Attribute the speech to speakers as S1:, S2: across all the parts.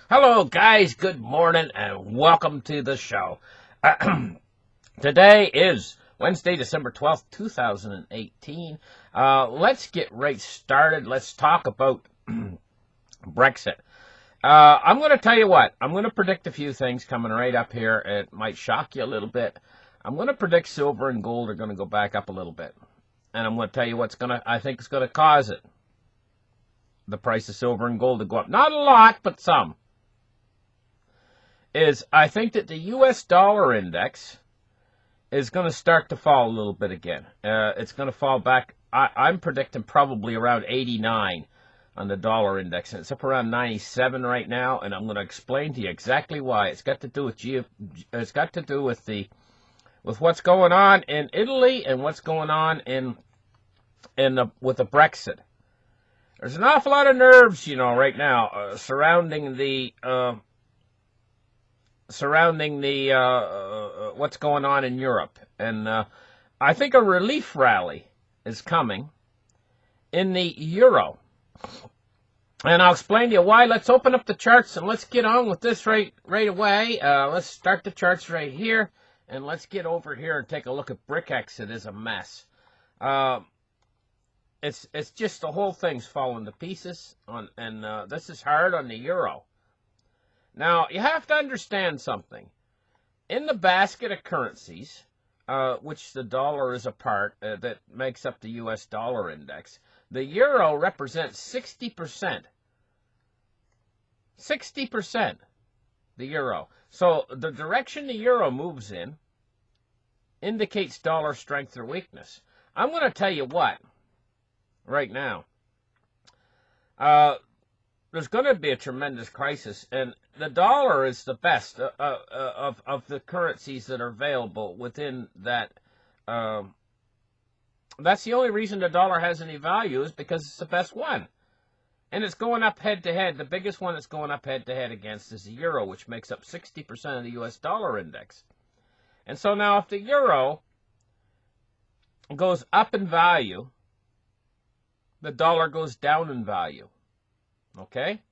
S1: Hello, guys. Good morning and welcome to the show. Today is Wednesday, December 12th, 2018. Let's get right started. Let's talk about Brexit. I'm going to tell you what, I'm going to predict a few things coming right up here. It might shock you a little bit. I'm going to predict silver and gold are going to go back up a little bit. And I'm going to tell you I think is going to cause it. The price of silver and gold to go up. Not a lot, but some. I think that the U.S. dollar index is going to start to fall a little bit again. It's going to fall back. I'm predicting probably around 89 on the dollar index, and it's up around 97 right now. And I'm going to explain to you exactly why. It's got to do with with what's going on in Italy and what's going on with the Brexit. There's an awful lot of nerves, right now surrounding what's going on in Europe. And I think a relief rally is coming in the euro. And I'll explain to you why. Let's open up the charts and let's get on with this right away. Let's start the charts right here. And let's get over here and take a look at BRICS. It is a mess. It's just the whole thing's falling to pieces. And this is hard on the euro. Now, you have to understand something. In the basket of currencies, which the dollar is a part, that makes up the U.S. dollar index, the euro represents 60%. 60%, the euro. So the direction the euro moves in indicates dollar strength or weakness. I'm going to tell you what, right now. There's going to be a tremendous crisis, and the dollar is the best of the currencies that are available within that. That's the only reason the dollar has any value is because it's the best one. And it's going up head-to-head. The biggest one it's going up head-to-head against is the euro, which makes up 60% of the U.S. dollar index. And so now if the euro goes up in value, the dollar goes down in value. Okay?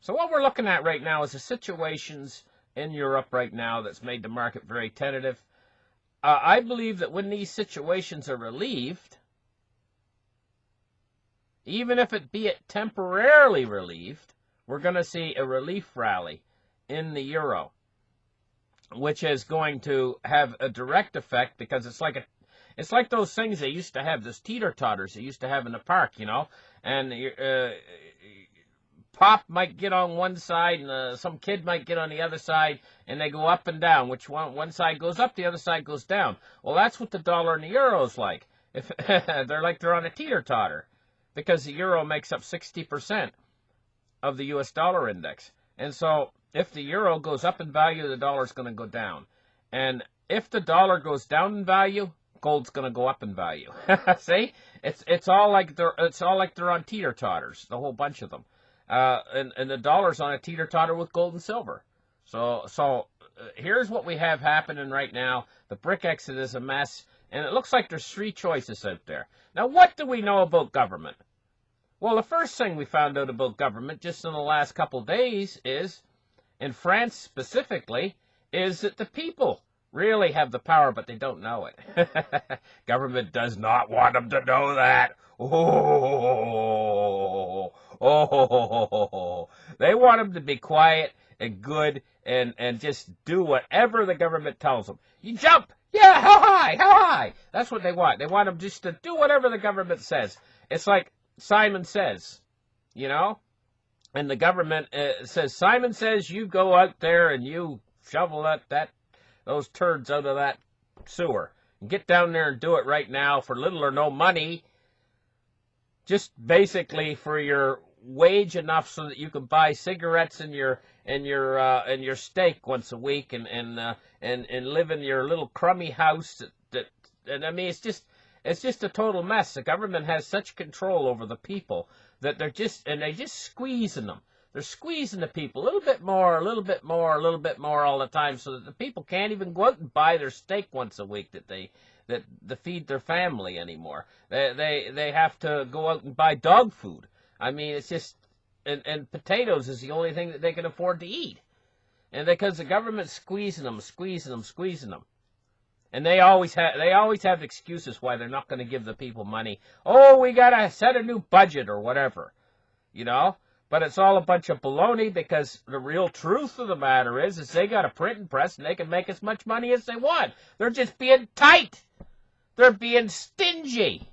S1: So what we're looking at right now is the situations in Europe right now that's made the market very tentative. I believe that when these situations are relieved, even if it be it temporarily relieved, we're going to see a relief rally in the euro, which is going to have a direct effect because it's like those things they used to have, those teeter-totters they used to have in the park, and Pop might get on one side and some kid might get on the other side, and they go up and down. Which one side goes up, the other side goes down. Well, that's what the dollar and the euro is like. If they're on a teeter-totter, because the euro makes up 60% of the U.S. dollar index. And so if the euro goes up in value, the dollar's going to go down. And if the dollar goes down in value, gold's going to go up in value. See, it's all like they're on teeter-totters, the whole bunch of them. And the dollar's on a teeter-totter with gold and silver. So here's what we have happening right now. The BRICS is a mess, and it looks like there's three choices out there. Now, what do we know about government? Well, the first thing we found out about government just in the last couple of days is, in France specifically, is that the people really have the power, but they don't know it. Government does not want them to know that. They want them to be quiet and good and just do whatever the government tells them. You jump! Yeah, how high? How high? That's what they want. They want them just to do whatever the government says. It's like Simon Says, and the government says, Simon Says, you go out there and you shovel those turds out of that sewer. And get down there and do it right now for little or no money. Just basically for your wage enough so that you can buy cigarettes and your steak once a week and live in your little crummy house and I mean it's just a total mess. The government has such control over the people that they just squeezing them. They're squeezing the people a little bit more, a little bit more, a little bit more all the time so that the people can't even go out and buy their steak once a week that feed their family anymore. They have to go out and buy dog food. I mean, it's and potatoes is the only thing that they can afford to eat. And because the government's squeezing them. And they always have excuses why they're not going to give the people money. Oh, we got to set a new budget or whatever, you know. But it's all a bunch of baloney, because the real truth of the matter is they got a printing press and they can make as much money as they want. They're just being tight. They're being stingy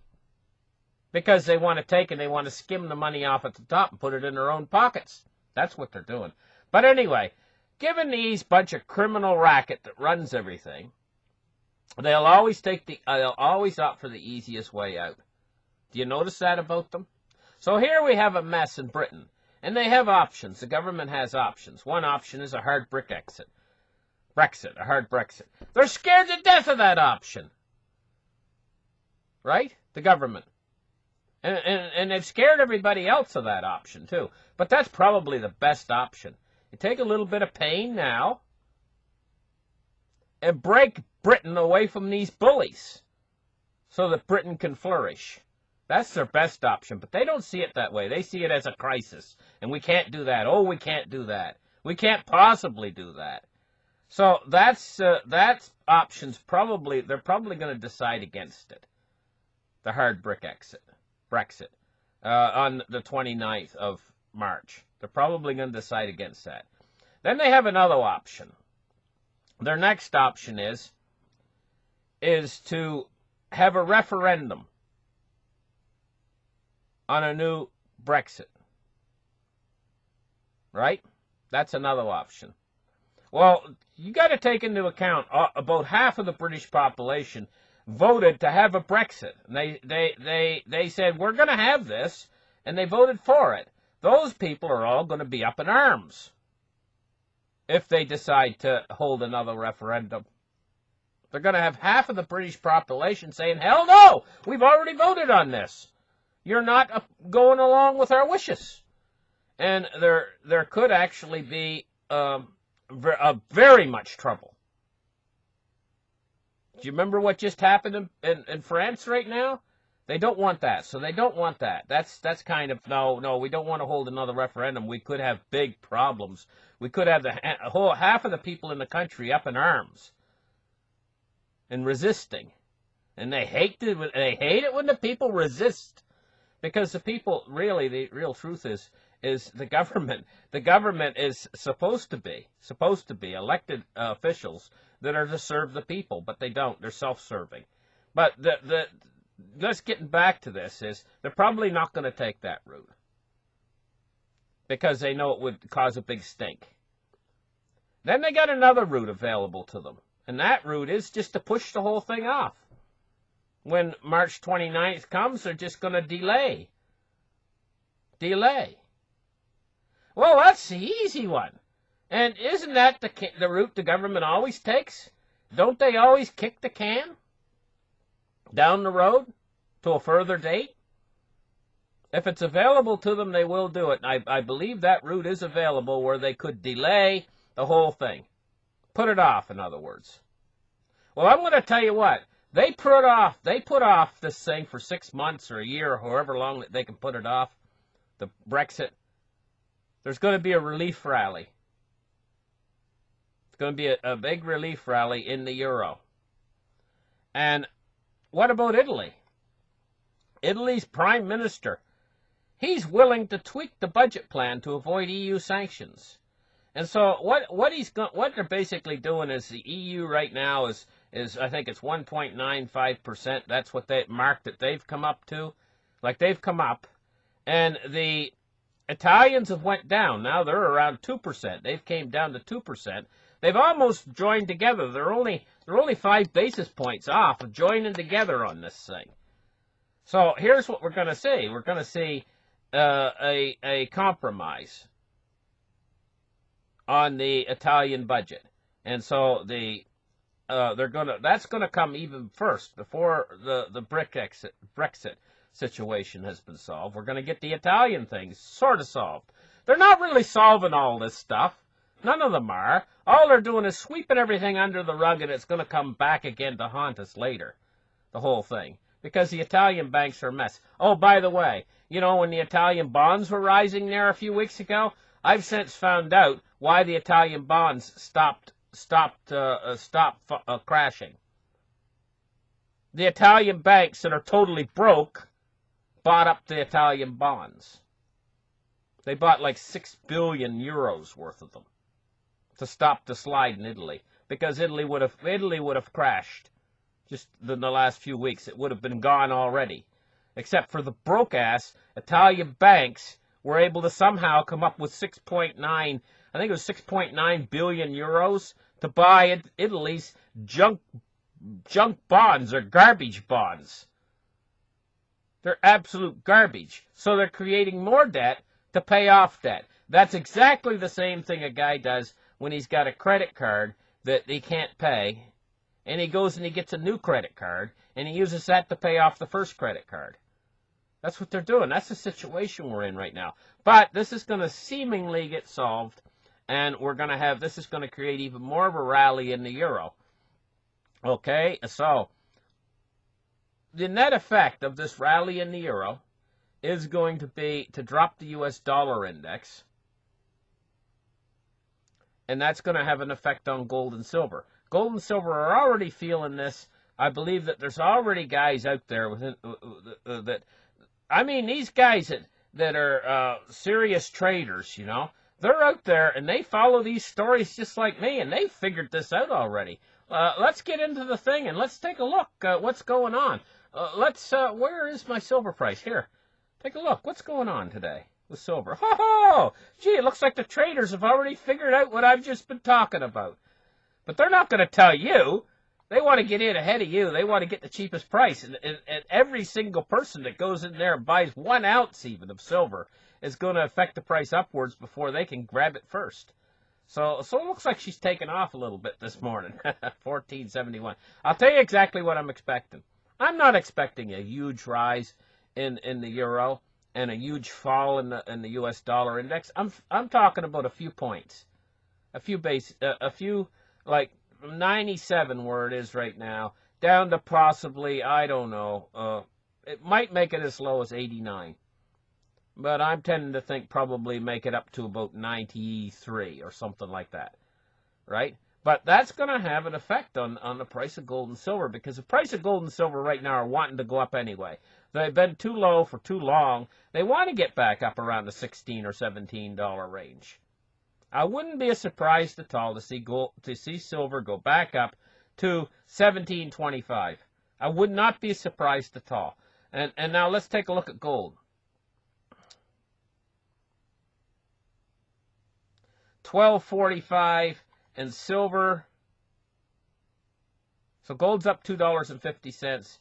S1: because they want to take and they want to skim the money off at the top and put it in their own pockets. That's what they're doing. But anyway, given these bunch of criminal racket that runs everything, they'll always opt for the easiest way out. Do you notice that about them? So here we have a mess in Britain. And they have options. The government has options. One option is a hard Brexit. A hard Brexit. They're scared to death of that option. Right? The government. And they've scared everybody else of that option, too. But that's probably the best option. You take a little bit of pain now and break Britain away from these bullies so that Britain can flourish. That's their best option, but they don't see it that way. They see it as a crisis, and we can't do that. Oh, we can't do that. We can't possibly do that. So that's options. They're probably going to decide against it. The hard Brexit on the 29th of March. They're probably going to decide against that. Then they have another option. Their next option is to have a referendum on a new Brexit. Right? That's another option. Well, you got to take into account about half of the British population voted to have a Brexit. And they said, we're going to have this, and they voted for it. Those people are all going to be up in arms if they decide to hold another referendum. They're going to have half of the British population saying, hell no, we've already voted on this. You're not going along with our wishes. And there could actually be very much trouble. Do you remember what just happened in France right now? They don't want that. So they don't want that. That's kind of, no, we don't want to hold another referendum. We could have big problems. We could have the whole half of the people in the country up in arms and resisting. And they hate it when the people resist. Because the people, really, the real truth is the government. The government is supposed to be elected officials that are to serve the people, but they don't. They're self-serving. But let's get back to this. They're probably not going to take that route because they know it would cause a big stink. Then they got another route available to them, and that route is just to push the whole thing off. When March 29th comes, they're just going to delay. Well, that's the easy one. And isn't that the route the government always takes? Don't they always kick the can down the road to a further date? If it's available to them, they will do it. And I believe that route is available where they could delay the whole thing. Put it off, in other words. Well, I'm going to tell you what. They put off this thing for 6 months or a year or however long that they can put it off, the Brexit. There's going to be a relief rally. It's going to be a big relief rally in the euro. And what about Italy? Italy's prime minister, he's willing to tweak the budget plan to avoid EU sanctions. And so what they're basically doing is the EU right now is I think it's 1.95%. That's what they mark that they've come up to. Like they've come up. And the Italians have went down. Now they're around 2%. They've came down to 2%. They've almost joined together. They're only 5 basis points off of joining together on this thing. So here's what we're going to see. We're going to see a compromise on the Italian budget. And so that's gonna come even first before the Brexit situation has been solved. We're gonna get the Italian things sort of solved. They're not really solving all this stuff. None of them are. All they're doing is sweeping everything under the rug, and it's gonna come back again to haunt us later. The whole thing. Because the Italian banks are a mess. Oh, by the way, You know, when the Italian bonds were rising there a few weeks ago, I've since found out why the Italian bonds stopped crashing. The Italian banks that are totally broke bought up the Italian bonds. They bought like 6 billion euros worth of them to stop the slide in Italy, because Italy would have crashed just in the last few weeks. It would have been gone already. Except for the broke-ass Italian banks were able to somehow come up with 6.9, I think it was 6.9 billion euros to buy Italy's junk bonds or garbage bonds. They're absolute garbage. So they're creating more debt to pay off debt. That's exactly the same thing a guy does when he's got a credit card that he can't pay, and he goes and he gets a new credit card, and he uses that to pay off the first credit card. That's what they're doing. That's the situation we're in right now. But this is going to seemingly get solved, and this is going to create even more of a rally in the euro. Okay, so the net effect of this rally in the euro is going to be to drop the US dollar index, and that's going to have an effect on gold and silver. Gold and silver are already feeling this. I believe that there's already guys out there these guys that are serious traders, you know, they're out there and they follow these stories just like me, and they figured this out already. Let's get into the thing and let's take a look at what's going on. Where is my silver price? Here, take a look. What's going on today with silver? Oh, gee, it looks like the traders have already figured out what I've just been talking about. But they're not going to tell you. They want to get in ahead of you. They want to get the cheapest price. And every single person that goes in there and buys 1 ounce even of silver is going to affect the price upwards before they can grab it first. So it looks like she's taken off a little bit this morning. 1471. I'll tell you exactly what I'm expecting. I'm not expecting a huge rise in the euro and a huge fall in the US dollar index. I'm talking about a few points. A few like 97 where it is right now, down to possibly, I don't know, it might make it as low as 89. But I'm tending to think probably make it up to about 93 or something like that, right? But that's going to have an effect on the price of gold and silver, because the price of gold and silver right now are wanting to go up anyway. They've been too low for too long. They want to get back up around the $16 or $17 range. I wouldn't be surprised at all to see silver go back up to $17.25. I would not be surprised at all. And now let's take a look at gold. $12.45 and silver. So gold's up $2.50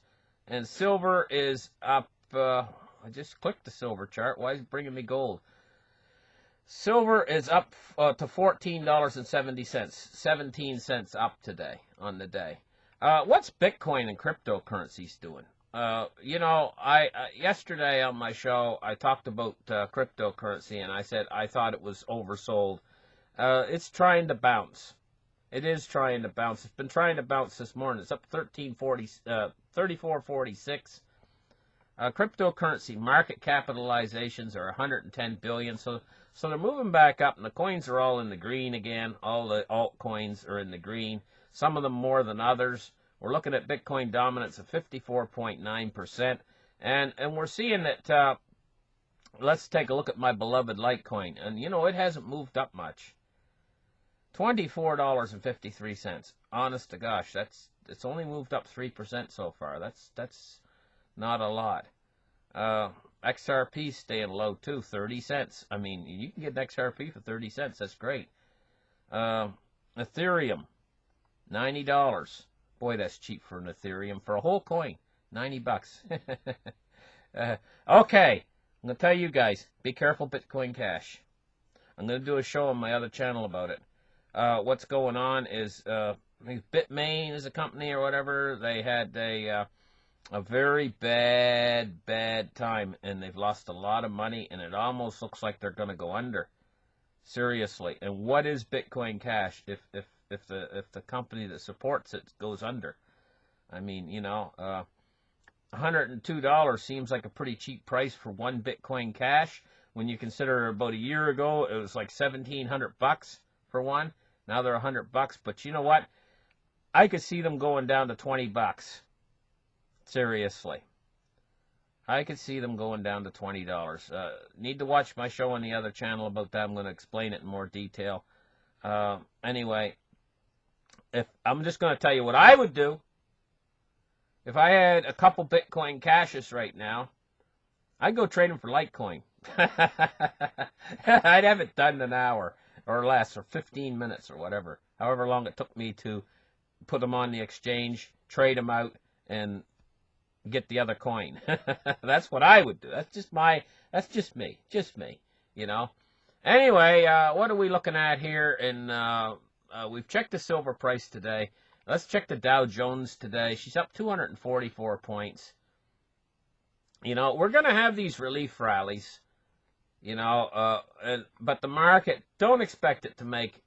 S1: and silver is up. I just clicked the silver chart. Why is it bringing me gold? Silver is up to $14.70, 17 cents up today on the day. What's Bitcoin and cryptocurrencies doing? Yesterday on my show, I talked about cryptocurrency, and I said I thought it was oversold. It's trying to bounce. It is trying to bounce. It's been trying to bounce this morning. It's up 34.46. Cryptocurrency market capitalizations are 110 billion. So they're moving back up, and the coins are all in the green again. All the altcoins are in the green. Some of them more than others. We're looking at Bitcoin dominance of 54.9%, and we're seeing that. Let's take a look at my beloved Litecoin, and it hasn't moved up much. $24.53. Honest to gosh, it's only moved up 3% so far. That's not a lot. XRP staying low too, 30 cents. I mean, you can get an XRP for 30 cents. That's great. Ethereum, $90. Boy, that's cheap for an Ethereum. For a whole coin, $90. Okay, I'm going to tell you guys, be careful Bitcoin Cash. I'm going to do a show on my other channel about it. What's going on is, I think Bitmain is a company or whatever. They had a very bad time, and they've lost a lot of money, and it almost looks like they're going to go under. Seriously. And what is Bitcoin Cash if the company that supports it goes under? I mean, $102 seems like a pretty cheap price for one Bitcoin Cash when you consider about a year ago it was like $1,700 for one. Now they're $100, but you know what? I could see them going down to $20. Seriously. I could see them going down to $20. Need to watch my show on the other channel about that. I'm going to explain it in more detail. Anyway, if I'm just going to tell you what I would do. If I had a couple Bitcoin Cashes right now, I'd go trade them for Litecoin. I'd have it done in an hour or less, or 15 minutes or whatever. However long it took me to put them on the exchange, trade them out, and get the other coin. That's what I would do. That's just me, you know. Anyway, what are we looking at here? And we've checked the silver price today. Let's check the Dow Jones today. She's up 244 points. You know, we're going to have these relief rallies, you know, but the market, don't expect it to make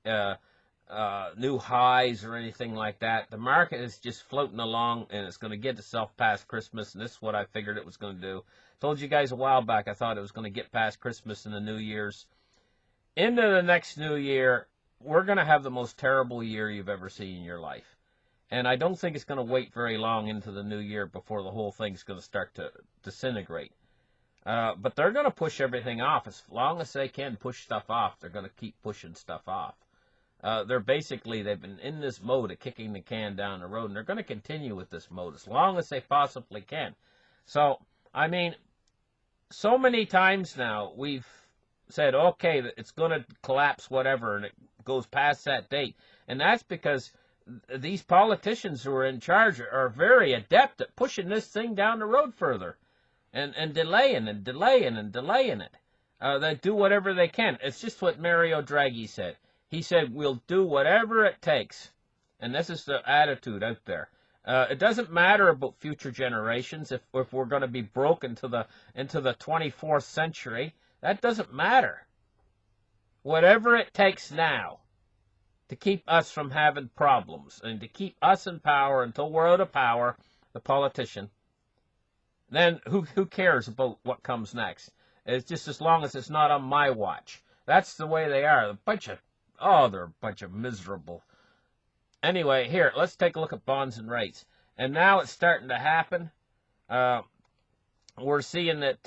S1: new highs or anything like that. The market is just floating along, and it's going to get itself past Christmas, and this is what I figured it was going to do. Told you guys a while back I thought it was going to get past Christmas and the New Year's. Into the next New Year, we're going to have the most terrible year you've ever seen in your life. And I don't think it's going to wait very long into the new year before the whole thing's going to start to disintegrate. But they're going to push everything off. As long as they can push stuff off, they're going to keep pushing stuff off. They've been in this mode of kicking the can down the road, and they're going to continue with this mode as long as they possibly can. So, I mean, so many times now we've said, okay, it's going to collapse, whatever, and it goes past that date. And that's because these politicians who are in charge are very adept at pushing this thing down the road further and delaying and delaying and delaying it. They do whatever they can. It's just what Mario Draghi said. He said, we'll do whatever it takes. And this is the attitude out there. It doesn't matter about future generations if we're going to be broke into the 24th century. That doesn't matter. Whatever it takes now to keep us from having problems and to keep us in power until we're out of power, the politician, then who cares about what comes next? It's just as long as it's not on my watch. That's the way they are. They're a bunch of miserable. Anyway, here, let's take a look at bonds and rates. And now it's starting to happen. We're seeing that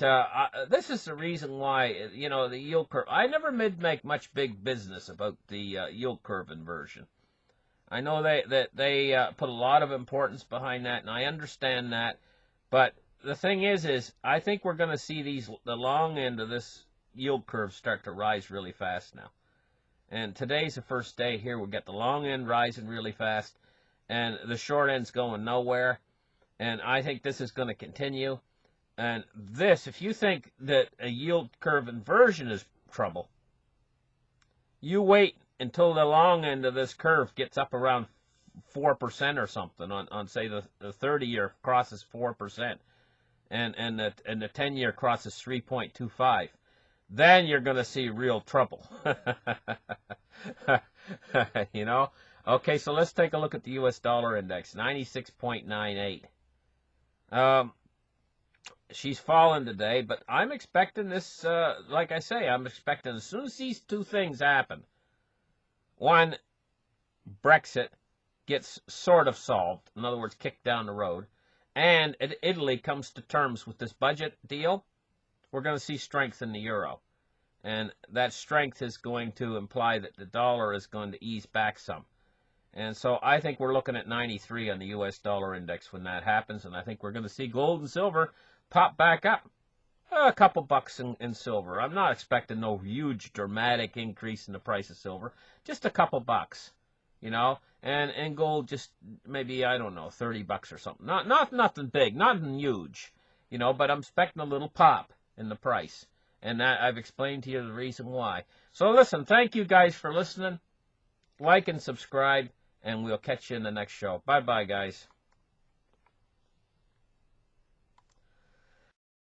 S1: this is the reason why, you know, the yield curve. I never make much big business about the yield curve inversion. I know they put a lot of importance behind that, and I understand that. But the thing is I think we're going to see the long end of this yield curve start to rise really fast now. And today's the first day here. We'll get the long end rising really fast, and the short end's going nowhere. And I think this is going to continue. And this, if you think that a yield curve inversion is trouble, you wait until the long end of this curve gets up around 4% or something on say the 30-year crosses 4%, and the 10-year crosses 3.25. Then you're going to see real trouble. You know? Okay, so let's take a look at the U.S. dollar index, 96.98. She's fallen today, but I'm expecting this, like I say, I'm expecting as soon as these two things happen, one, Brexit gets sort of solved, in other words, kicked down the road, and Italy comes to terms with this budget deal, we're going to see strength in the euro. And that strength is going to imply that the dollar is going to ease back some. And so I think we're looking at 93 on the U.S. dollar index when that happens, and I think we're going to see gold and silver pop back up. A couple bucks in silver. I'm not expecting no huge dramatic increase in the price of silver. Just a couple bucks, you know. And gold just maybe, I don't know, 30 bucks or something. Not nothing big, nothing huge, you know, but I'm expecting a little pop in the price. And that I've explained to you the reason why. So listen, thank you guys for listening. Like and subscribe, and we'll catch you in the next show. Bye-bye, guys.